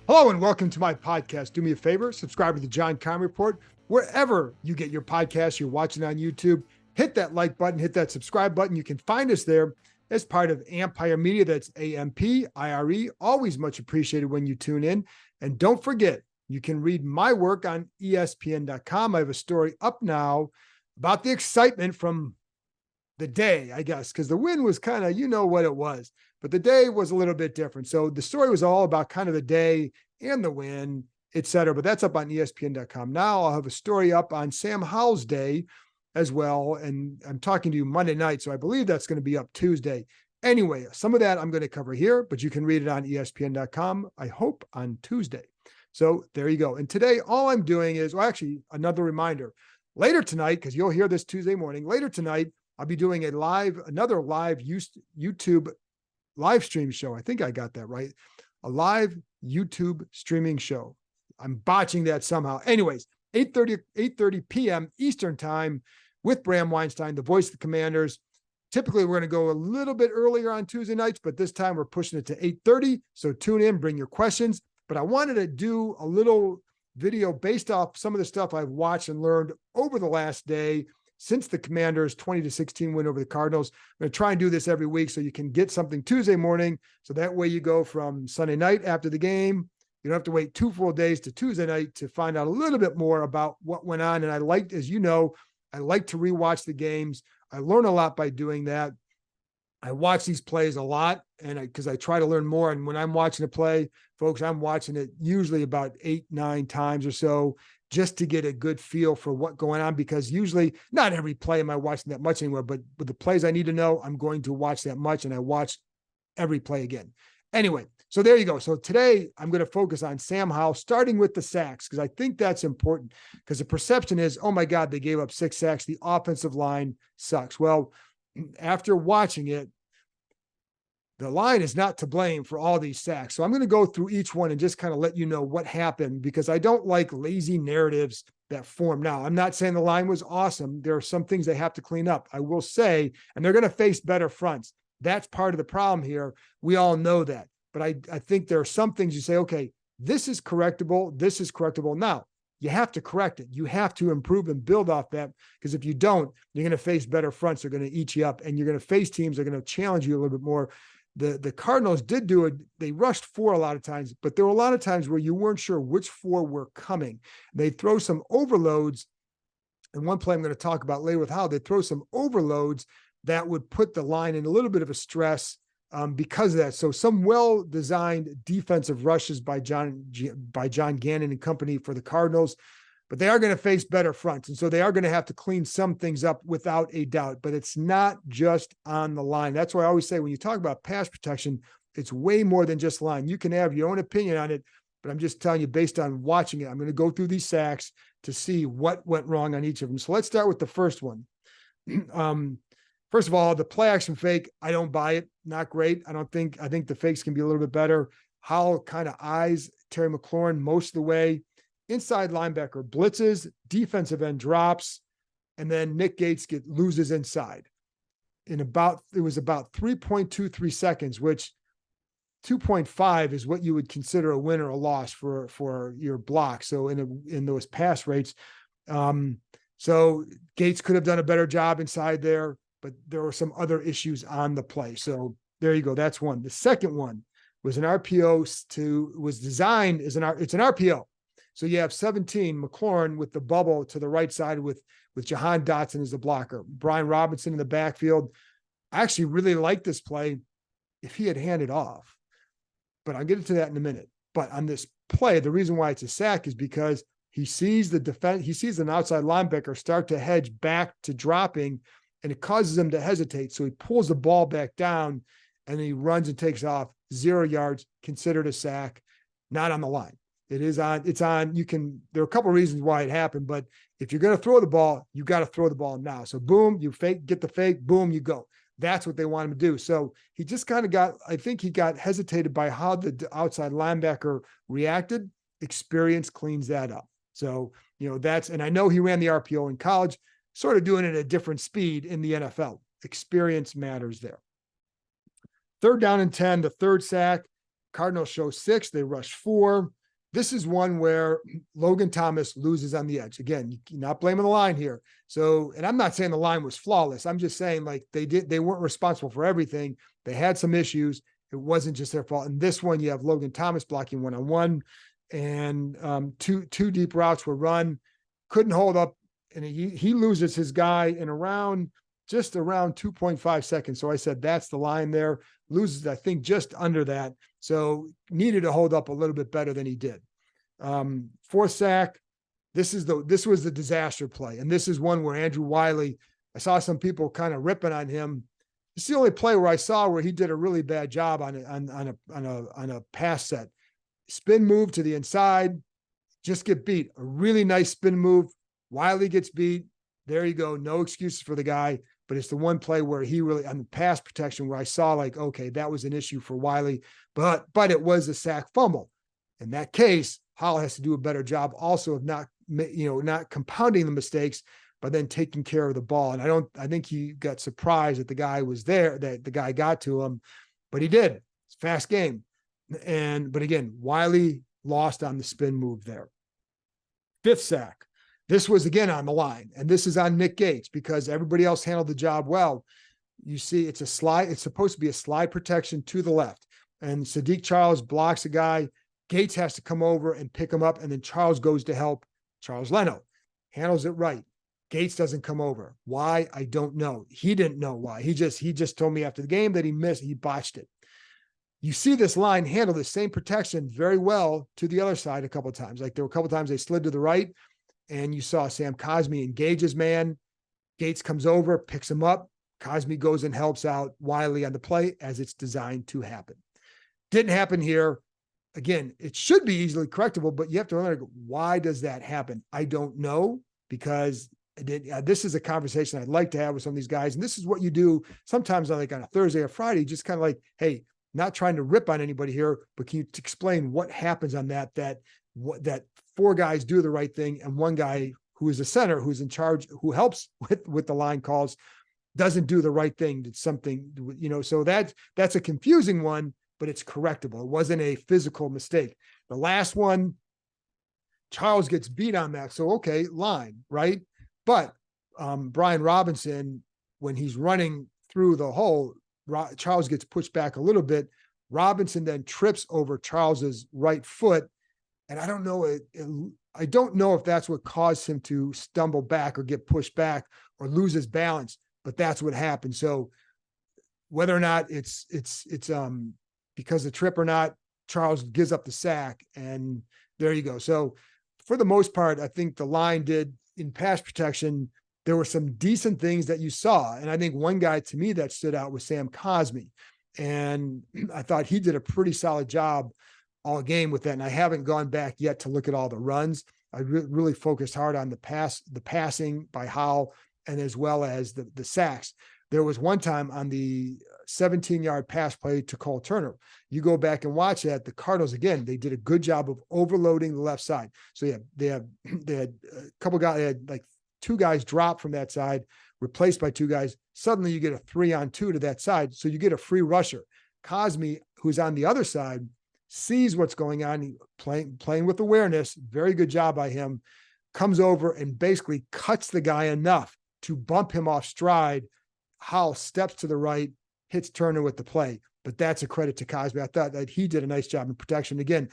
Hello and welcome to my podcast. Do me a favor, subscribe to the John Keim Report wherever you get your podcasts. You're watching on YouTube. Hit that like button, hit that subscribe button. You can find us there as part of Ampire Media. That's AMPIRE. Always much appreciated when you tune in. And don't forget, you can read my work on ESPN.com. I have a story up now about the excitement from the day, I guess, because the win was kind of, you know what it was, but the day was a little bit different. So the story was all about kind of the day and the win, et cetera. But that's up on ESPN.com. Now I'll have a story up on Sam Howell's day as well. And I'm talking to you Monday night. So I believe that's going to be up Tuesday. Anyway, some of that I'm going to cover here, but you can read it on ESPN.com, I hope, on Tuesday. So there you go. And today, all I'm doing is, well, actually, another reminder. Later tonight, because you'll hear this Tuesday morning, later tonight, I'll be doing another live YouTube live stream show. I think I got that right. A live YouTube streaming show. I'm botching that somehow. Anyways, 8:30 p.m. Eastern time with Bram Weinstein, the voice of the Commanders. Typically, we're going to go a little bit earlier on Tuesday nights, but this time we're pushing it to 8:30. So tune in, bring your questions. But I wanted to do a little video based off some of the stuff I've watched and learned over the last day since the Commanders 20-16 win over the Cardinals. I'm going to try and do this every week so you can get something Tuesday morning. So that way you go from Sunday night after the game. You don't have to wait 2 full days to Tuesday night to find out a little bit more about what went on. And I like, as you know, I like to rewatch the games. I learn a lot by doing that. I watch these plays a lot, and because I try to learn more. And when I'm watching a play, folks, I'm watching it usually about 8-9 times or so, just to get a good feel for what's going on, because usually not every play am I watching that much anymore, but with the plays I need to know, I'm going to watch that much, and I watch every play again. Anyway, so there you go. So today I'm going to focus on Sam Howell, starting with the sacks, because I think that's important, because the perception is, oh my God, they gave up 6 sacks. The offensive line sucks. Well, after watching it, the line is not to blame for all these sacks. So I'm going to go through each one and just kind of let you know what happened, because I don't like lazy narratives that form. Now, I'm not saying the line was awesome. There are some things they have to clean up, I will say, and they're going to face better fronts. That's part of the problem here. We all know that. But I think there are some things you say, okay, this is correctable. This is correctable. Now, you have to correct it. You have to improve and build off that, because if you don't, you're going to face better fronts. They're going to eat you up, and you're going to face teams that are going to challenge you a little bit more. The Cardinals did do it. They rushed 4 a lot of times, but there were a lot of times where you weren't sure which 4 were coming. They throw some overloads. And one play I'm going to talk about later with how they throw some overloads that would put the line in a little bit of a stress because of that. So some well-designed defensive rushes by John Gannon and company for the Cardinals, but they are going to face better fronts. And so they are going to have to clean some things up without a doubt, but it's not just on the line. That's why I always say, when you talk about pass protection, it's way more than just line. You can have your own opinion on it, but I'm just telling you based on watching it. I'm going to go through these sacks to see what went wrong on each of them. So let's start with the first one. First of all, the play action fake, I don't buy it. Not great. I think the fakes can be a little bit better. Howell kind of eyes Terry McLaurin most of the way. Inside linebacker blitzes, defensive end drops, and then Nick Gates loses inside. It was about 3.23 seconds, which 2.5 is what you would consider a win or a loss for your block. So in those pass rates, so Gates could have done a better job inside there, but there were some other issues on the play. So there you go. That's one. The second one was an RPO was designed as it's an RPO. So you have 17, McLaurin with the bubble to the right side with Jahan Dotson as the blocker. Brian Robinson in the backfield. I actually really like this play if he had handed off, but I'll get into that in a minute. But on this play, the reason why it's a sack is because he sees an outside linebacker start to hedge back to dropping, and it causes him to hesitate. So he pulls the ball back down, and then he runs and takes off 0 yards, considered a sack, not on the line. It's on, there are a couple of reasons why it happened, but if you're going to throw the ball, you got to throw the ball now. So boom, you get the fake, boom, you go. That's what they want him to do. So he just kind of I think he got hesitated by how the outside linebacker reacted. Experience cleans that up. So, and I know he ran the RPO in college, sort of doing it at a different speed in the NFL. Experience matters there. 3rd down and 10, the third sack. Cardinals show 6. They rush 4. This is one where Logan Thomas loses on the edge. Again, you're not blaming the line here. So, and I'm not saying the line was flawless. I'm just saying like they weren't responsible for everything. They had some issues. It wasn't just their fault. In this one, you have Logan Thomas blocking one-on-one, and two deep routes were run, couldn't hold up, and he loses his guy in just around 2.5 seconds. So I said that's the line there. Loses, I think, just under that. So needed to hold up a little bit better than he did. Fourth sack. This was the disaster play, and this is one where Andrew Wiley. I saw some people kind of ripping on him. It's the only play where I saw where he did a really bad job on a pass set. Spin move to the inside, just get beat. A really nice spin move. Wiley gets beat. There you go. No excuses for the guy. But it's the one play where he really, on the pass protection, where I saw like, okay, that was an issue for Wiley, but it was a sack fumble. In that case, Howell has to do a better job also of not compounding the mistakes, but then taking care of the ball. And I think he got surprised that the guy was there, that the guy got to him, but he did. It's a fast game. But again, Wiley lost on the spin move there. Fifth sack. This was again on the line, and this is on Nick Gates because everybody else handled the job well. You see, it's a slide. It's supposed to be a slide protection to the left, and Sadiq Charles blocks a guy. Gates has to come over and pick him up, and then Charles goes to help. Charles Leno handles it right. Gates doesn't come over. Why? I don't know. He didn't know why. He just told me after the game that he botched it. You see this line handle the same protection very well to the other side a couple of times. Like there were a couple of times they slid to the right, and you saw Sam Cosmi engage his man. Gates comes over, picks him up. Cosmi goes and helps out Wiley on the play as it's designed to happen. Didn't happen here. Again, it should be easily correctable, but you have to wonder, why does that happen? I don't know, because this is a conversation I'd like to have with some of these guys. And this is what you do sometimes on a Thursday or Friday, just kind of like, hey, not trying to rip on anybody here, but can you explain what happens on that four guys do the right thing and one guy who is a center, who's in charge, who helps with the line calls, doesn't do the right thing. Did something, so that's a confusing one, but it's correctable. It wasn't a physical mistake. The last one, Charles gets beat on that. So, okay, line, right? But Brian Robinson, when he's running through the hole, Charles gets pushed back a little bit. Robinson then trips over Charles's right foot. And I don't know if that's what caused him to stumble back or get pushed back or lose his balance, but that's what happened. So whether or not it's because of the trip or not, Charles gives up the sack, and there you go. So for the most part, I think the line did in pass protection. There were some decent things that you saw. And I think one guy to me that stood out was Sam Cosmi. And I thought he did a pretty solid job all game with that. And I haven't gone back yet to look at all the runs. I really focused hard on the passing by Howell, and as well as the sacks. There was one time on the 17-yard pass play to Cole Turner. You go back and watch that. The Cardinals, again, they did a good job of overloading the left side. So yeah, they had a couple guys, they had like two guys drop from that side, replaced by two guys. Suddenly you get a 3-on-2 to that side. So you get a free rusher. Cosmi, who's on the other side, sees what's going on, he playing with awareness, very good job by him, comes over and basically cuts the guy enough to bump him off stride. Howell steps to the right, hits Turner with the play. But that's a credit to Cosmi. I thought that he did a nice job in protection. Again,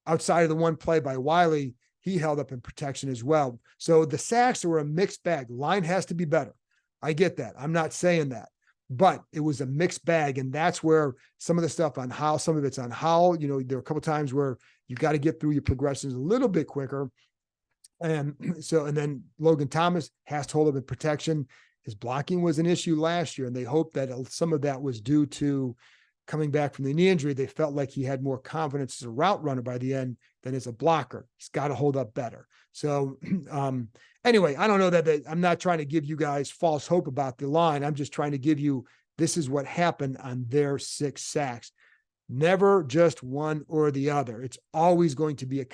outside of the one play by Wiley, he held up in protection as well. So the sacks were a mixed bag. Line has to be better. I get that. I'm not saying that. But it was a mixed bag, and that's where some of the stuff on Howell, some of it's on Howell. There were a couple of times where you got to get through your progressions a little bit quicker. And then Logan Thomas has to hold up in protection. His blocking was an issue last year, and they hope that some of that was due to coming back from the knee injury. They felt like he had more confidence as a route runner by the end than as a blocker. He's got to hold up better. So anyway, I don't know that I'm not trying to give you guys false hope about the line. I'm just trying to give you, this is what happened on their 6 sacks. Never just one or the other. It's always going to be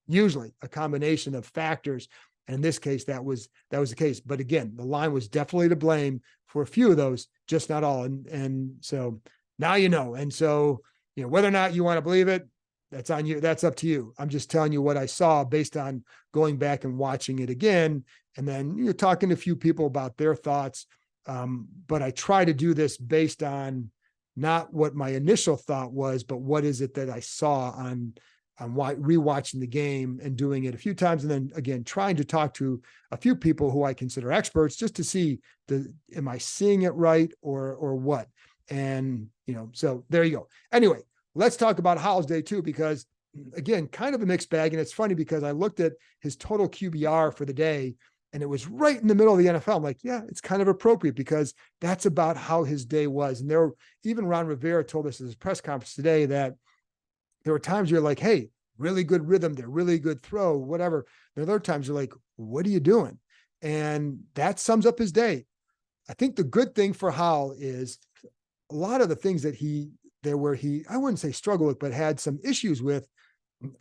usually a combination of factors. And in this case, that was the case. But again, the line was definitely to blame for a few of those, just not all. And so now you know. And so, whether or not you want to believe it, that's on you. That's up to you. I'm just telling you what I saw based on going back and watching it again. And then you're talking to a few people about their thoughts. But I try to do this based on not what my initial thought was, but what is it that I saw on rewatching the game and doing it a few times. And then again, trying to talk to a few people who I consider experts just to see am I seeing it right or what? And, so there you go. Anyway, let's talk about Howell's day too, because again, kind of a mixed bag. And it's funny because I looked at his total QBR for the day and it was right in the middle of the NFL. I'm like, yeah, it's kind of appropriate because that's about how his day was. And even Ron Rivera told us at his press conference today that there were times you're like, hey, really good rhythm there, really good throw, whatever. There are other times you're like, what are you doing? And that sums up his day. I think the good thing for Howell is a lot of the things that I wouldn't say struggled with, but had some issues with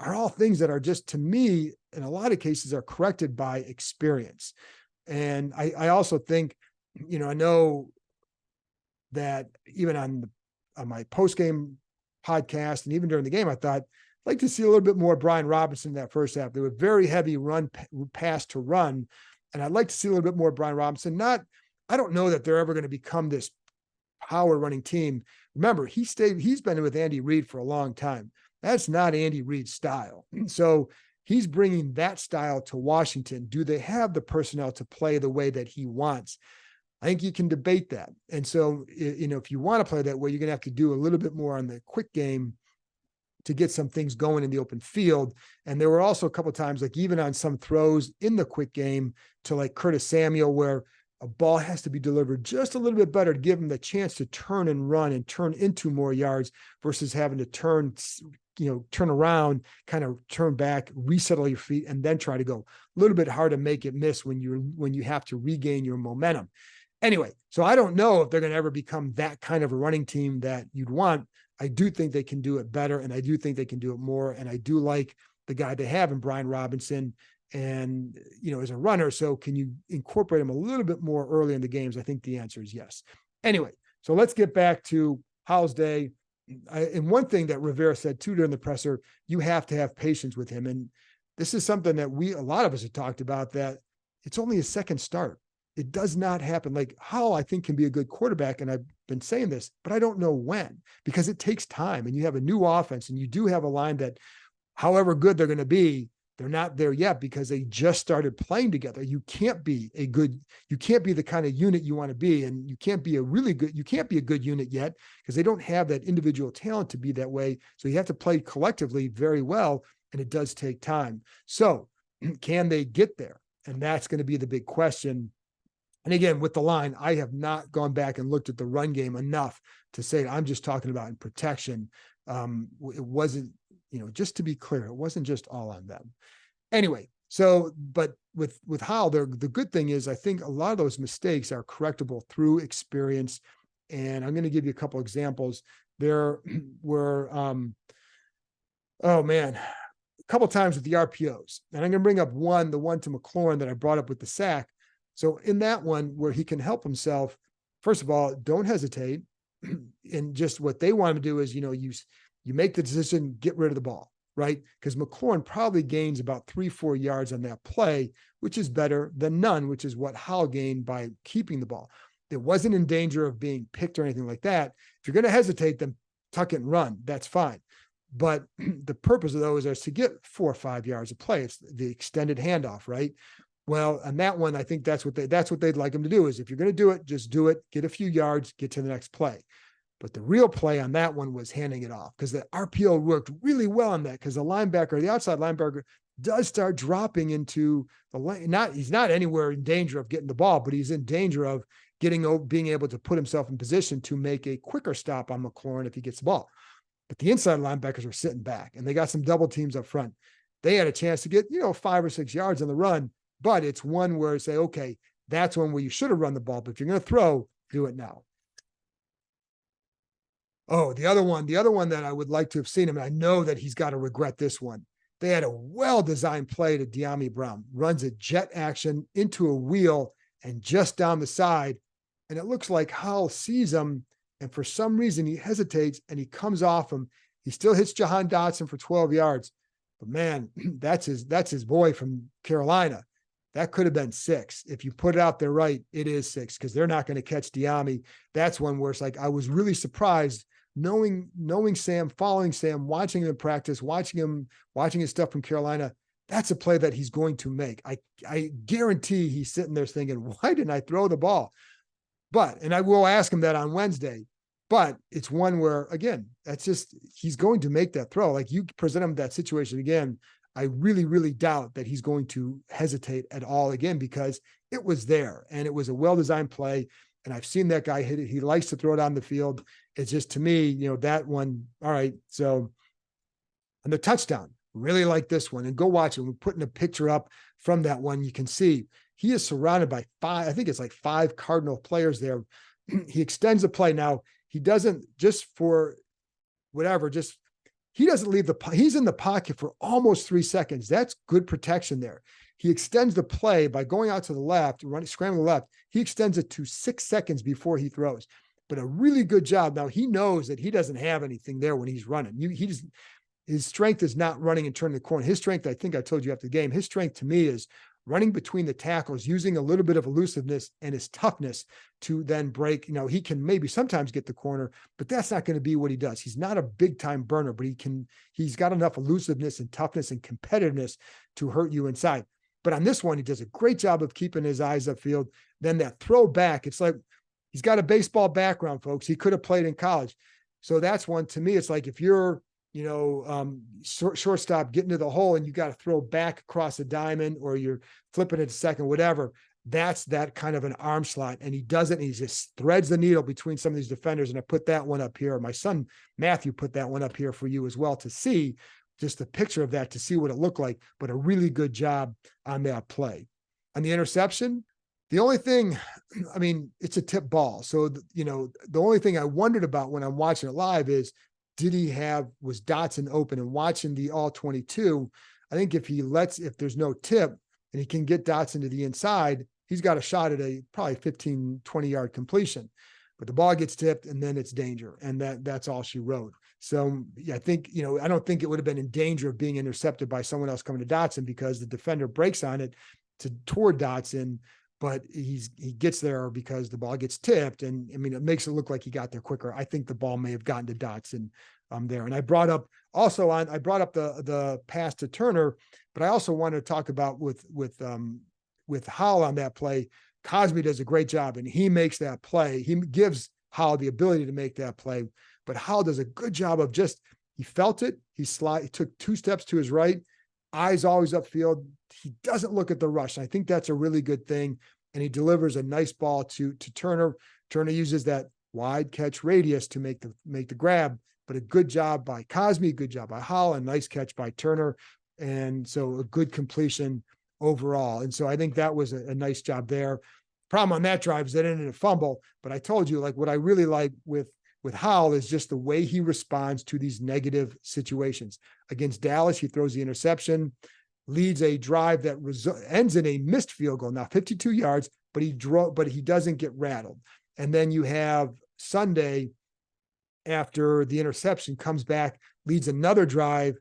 are all things that are just, to me, in a lot of cases are corrected by experience. And I also think, I know that even on my post-game podcast and even during the game, I thought I'd like to see a little bit more Brian Robinson in that first half. They were very heavy pass to run. And I'd like to see a little bit more Brian Robinson. I don't know that they're ever going to become this power running team. Remember, he's been with Andy Reid for a long time. That's not Andy Reid's style. So he's bringing that style to Washington. Do they have the personnel to play the way that he wants? I think you can debate that. And so, if you want to play that way, you're going to have to do a little bit more on the quick game to get some things going in the open field. And there were also a couple of times, like even on some throws in the quick game to like Curtis Samuel, where a ball has to be delivered just a little bit better to give him the chance to turn and run and turn into more yards versus having to turn around, kind of turn back, resettle your feet, and then try to go. A little bit hard to make it miss when you have to regain your momentum. Anyway, so I don't know if they're going to ever become that kind of a running team that you'd want. I do think they can do it better, and I do think they can do it more. And I do like the guy they have in Brian Robinson and, as a runner. So can you incorporate him a little bit more early in the games? I think the answer is yes. Anyway, so let's get back to Howell's day. And one thing that Rivera said too during the presser, you have to have patience with him. And this is something that a lot of us have talked about, that it's only his second start. It does not happen. Like Howell, I think, can be a good quarterback. And I've been saying this, but I don't know when, because it takes time and you have a new offense and you do have a line that however good they're going to be, they're not there yet because they just started playing together. You can't be the kind of unit you want to be. And you can't be a good unit yet because they don't have that individual talent to be that way. So you have to play collectively very well. And it does take time. So can they get there? And that's going to be the big question. And again, with the line, I have not gone back and looked at the run game enough to say I'm just talking about in protection. It wasn't, just to be clear, it wasn't just all on them. Anyway, so, but with Howell, the good thing is I think a lot of those mistakes are correctable through experience. And I'm going to give you a couple examples. There were, a couple times with the RPOs. And I'm going to bring up the one to McLaurin that I brought up with the sack. So in that one where he can help himself, first of all, don't hesitate. And just what they want to do is, you make the decision, get rid of the ball, right? Because McLaurin probably gains about 3-4 yards on that play, which is better than none, which is what Howell gained by keeping the ball. It wasn't in danger of being picked or anything like that. If you're going to hesitate, then tuck it and run. That's fine. But the purpose of those is to get 4 or 5 yards of play. It's the extended handoff, right? Well, on that one, I think that's what they'd like him to do is if you're going to do it, just do it, get a few yards, get to the next play. But the real play on that one was handing it off because the RPO worked really well on that because the outside linebacker does start dropping into the lane. He's not anywhere in danger of getting the ball, but he's in danger of being able to put himself in position to make a quicker stop on McLaurin if he gets the ball. But the inside linebackers were sitting back and they got some double teams up front. They had a chance to get, 5 or 6 yards on the run. But it's one where you say, okay, that's one where you should have run the ball. But if you're going to throw, do it now. Oh, the other one that I would like to have seen him, and I know that he's got to regret this one. They had a well-designed play to De'Ami Brown, runs a jet action into a wheel and just down the side. And it looks like Howell sees him. And for some reason, he hesitates and he comes off him. He still hits Jahan Dotson for 12 yards. But man, that's his boy from Carolina. That could have been 6. If you put it out there right, it is 6 because they're not going to catch Diami. That's one where it's like I was really surprised knowing Sam, following Sam, watching him in practice, watching his stuff from Carolina. That's a play that he's going to make. I guarantee he's sitting there thinking, why didn't I throw the ball? And I will ask him that on Wednesday. But it's one where, again, that's just, he's going to make that throw. Like you present him that situation again, I really, really doubt that he's going to hesitate at all again, because it was there and it was a well-designed play. And I've seen that guy hit it. He likes to throw it on the field. It's just, to me, that one. All right. So on the touchdown, really like this one, and go watch it. We're putting a picture up from that one. You can see he is surrounded by 5, I think it's like 5 Cardinal players there. He extends the play. Now, he doesn't, just for whatever, he doesn't leave he's in the pocket for almost 3 seconds. That's good protection there. He extends the play by going out to the left, scrambling left. He extends it to 6 seconds before he throws, but a really good job. Now he knows that he doesn't have anything there when he's running. His strength is not running and turning the corner. His strength, I think I told you after the game, his strength to me is running between the tackles, using a little bit of elusiveness and his toughness to then break. He can maybe sometimes get the corner, but that's not going to be what he does. He's not a big time burner, but he's got enough elusiveness and toughness and competitiveness to hurt you inside. But on this one, he does a great job of keeping his eyes upfield. Then that throw back, it's like he's got a baseball background, folks. He could have played in college. So that's one, to me, it's like if you're, shortstop getting to the hole and you got to throw back across the diamond, or you're flipping it to second, whatever, that's that kind of an arm slot. And he does it, and he just threads the needle between some of these defenders. And I put that one up here. My son, Matthew, put that one up here for you as well, to see just a picture of that, to see what it looked like, but a really good job on that play. On the interception, the only thing, it's a tip ball. So, the only thing I wondered about when I'm watching it live is, was Dotson open? And watching the all 22, I think if there's no tip and he can get Dotson to the inside, he's got a shot at a probably 15, 20 yard completion, but the ball gets tipped and then it's danger. And that's all she wrote. So yeah, I think, I don't think it would have been in danger of being intercepted by someone else coming to Dotson, because the defender breaks on it toward Dotson, but he gets there because the ball gets tipped. And it makes it look like he got there quicker. I think the ball may have gotten to Dotson there. And I brought up the pass to Turner, but I also wanted to talk about with Howell on that play. Cosby does a great job, and he makes that play. He gives Howell the ability to make that play, but Howell does a good job of he felt it. He took 2 steps to his right, eyes always upfield. He doesn't look at the rush. I think that's a really good thing. And he delivers a nice ball to Turner. Turner uses that wide catch radius to make the grab, but a good job by Cosby, good job by Howell, and nice catch by Turner. And so a good completion overall. And so I think that was a nice job there. Problem on that drive is that it ended in a fumble, but I told you, like, what I really like with Howell is just the way he responds to these negative situations. Against Dallas, he throws the interception, leads a drive that ends in a missed field goal. Now 52 yards, but he doesn't get rattled. And then you have Sunday, after the interception, comes back, leads another drive,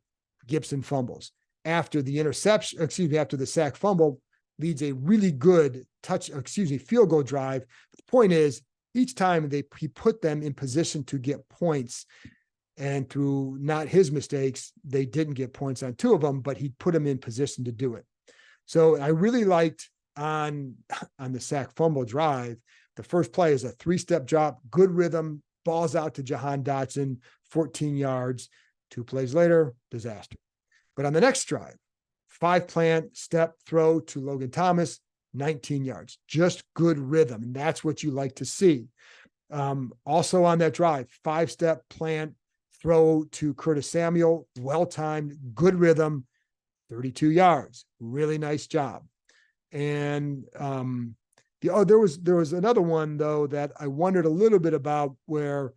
Gibson fumbles. After the sack fumble, leads a really good field goal drive. The point is, each time he put them in position to get points, and through not his mistakes, they didn't get points on 2 of them, but he put them in position to do it. So I really liked on the sack fumble drive, the first play is a 3-step drop, good rhythm, balls out to Jahan Dotson, 14 yards. 2 plays later, disaster. But on the next drive, 5 plant, step, throw to Logan Thomas, 19 yards, just good rhythm. And that's what you like to see. Also on that drive, 5-step plant, throw to Curtis Samuel, well-timed, good rhythm, 32 yards, really nice job. And there was another one though that I wondered a little bit about, where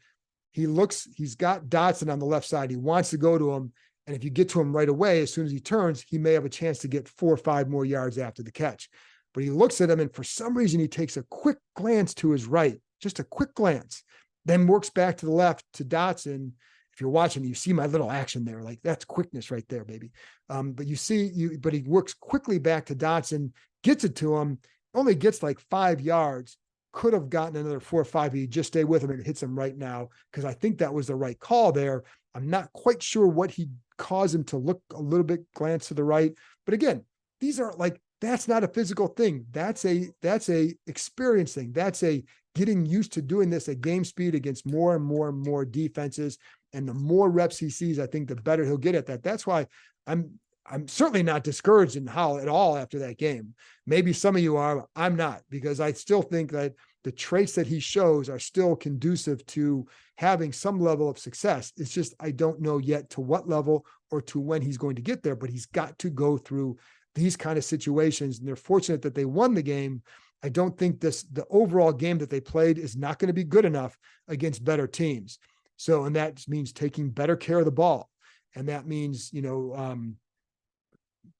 he's got Dotson on the left side. He wants to go to him. And if you get to him right away, as soon as he turns, he may have a chance to get 4 or 5 more yards after the catch. But he looks at him, and for some reason, he takes a quick glance to his right, just a quick glance, then works back to the left to Dotson. If if you're watching, you see my little action there, like that's quickness right there, baby. But he works quickly back to Dotson, gets it to him, only gets like 5 yards, could have gotten another 4 or 5. He just stay with him and hits him right now, because I think that was the right call there. I'm not quite sure what he caused him to look a little bit, glance to the right. But again, these are like, that's not a physical thing. That's a experience thing. That's a getting used to doing this at game speed against more and more and more defenses. And the more reps he sees, I think the better he'll get at that. That's why I'm certainly not discouraged in Howell at all after that game. Maybe some of you are, I'm not, because I still think that the traits that he shows are still conducive to having some level of success. It's just, I don't know yet to what level or to when he's going to get there, but he's got to go through these kind of situations. And they're fortunate that they won the game. I don't think the overall game that they played is not going to be good enough against better teams. So, and that means taking better care of the ball. And that means, you're going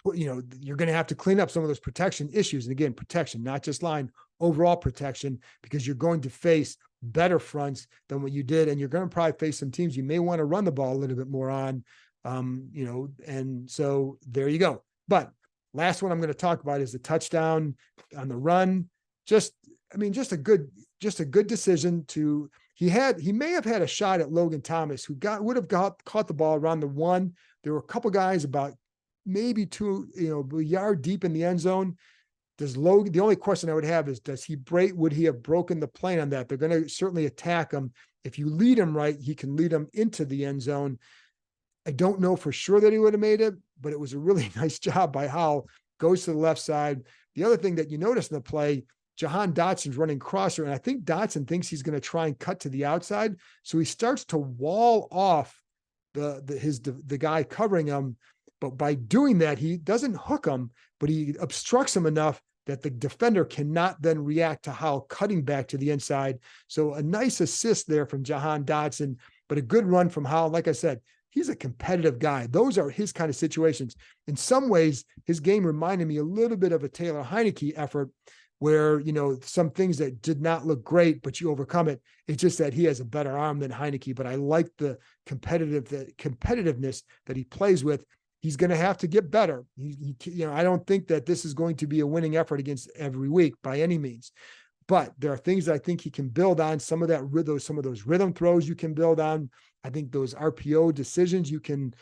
to have to clean up some of those protection issues. And again, protection, not just line, overall protection, because you're going to face better fronts than what you did. And you're going to probably face some teams you may want to run the ball a little bit more on, and so there you go. But last one I'm going to talk about is the touchdown on the run. Just a good decision to, he may have had a shot at Logan Thomas, who would have caught the ball around the 1. There were a couple guys about maybe 2, a yard deep in the end zone. The only question I would have is, would he have broken the plane on that? They're going to certainly attack him. If you lead him right, he can lead him into the end zone. I don't know for sure that he would have made it, but it was a really nice job by Howell. Goes to the left side. The other thing that you notice in the play, Jahan Dotson's running crosser, and I think Dotson thinks he's going to try and cut to the outside. So he starts to wall off the guy covering him. But by doing that, he doesn't hook him, but he obstructs him enough that the defender cannot then react to Howell cutting back to the inside. So a nice assist there from Jahan Dotson, but a good run from Howell. Like I said, he's a competitive guy. Those are his kind of situations. In some ways, his game reminded me a little bit of a Taylor Heineke effort, where, some things that did not look great, but you overcome it. It's just that he has a better arm than Heineke, but I like the competitiveness that he plays with. He's going to have to get better. I don't think that this is going to be a winning effort against every week by any means, but there are things that I think he can build on. Some of those rhythm throws you can build on. I think those RPO decisions you can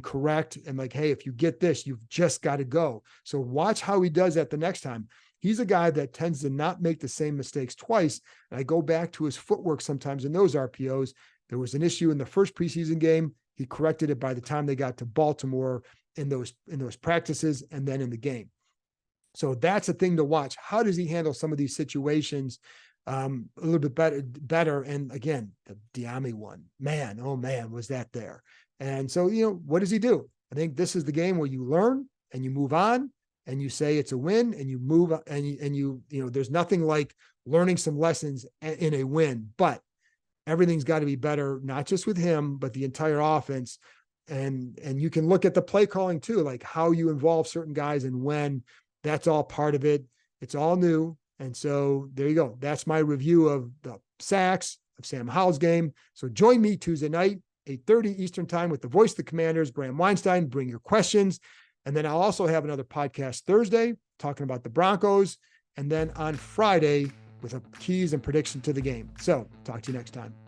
correct, and like, hey, if you get this, you've just got to go. So watch how he does that the next time. He's a guy that tends to not make the same mistakes twice. And I go back to his footwork sometimes in those RPOs. There was an issue in the first preseason game. He corrected it by the time they got to Baltimore in those practices and then in the game. So that's a thing to watch. How does he handle some of these situations a little bit better? And again, the Diame one, man, oh man, was that there. And so, what does he do? I think this is the game where you learn and you move on and you say it's a win and you move and there's nothing like learning some lessons in a win, but everything's got to be better, not just with him, but the entire offense. And you can look at the play calling too, like how you involve certain guys and when. That's all part of it. It's all new. And so there you go. That's my review of the sacks of Sam Howell's game. So join me Tuesday night, 8:30 Eastern time, with the voice of the Commanders, Bram Weinstein. Bring your questions. And then I'll also have another podcast Thursday talking about the Broncos. And then on Friday with a keys and prediction to the game. So talk to you next time.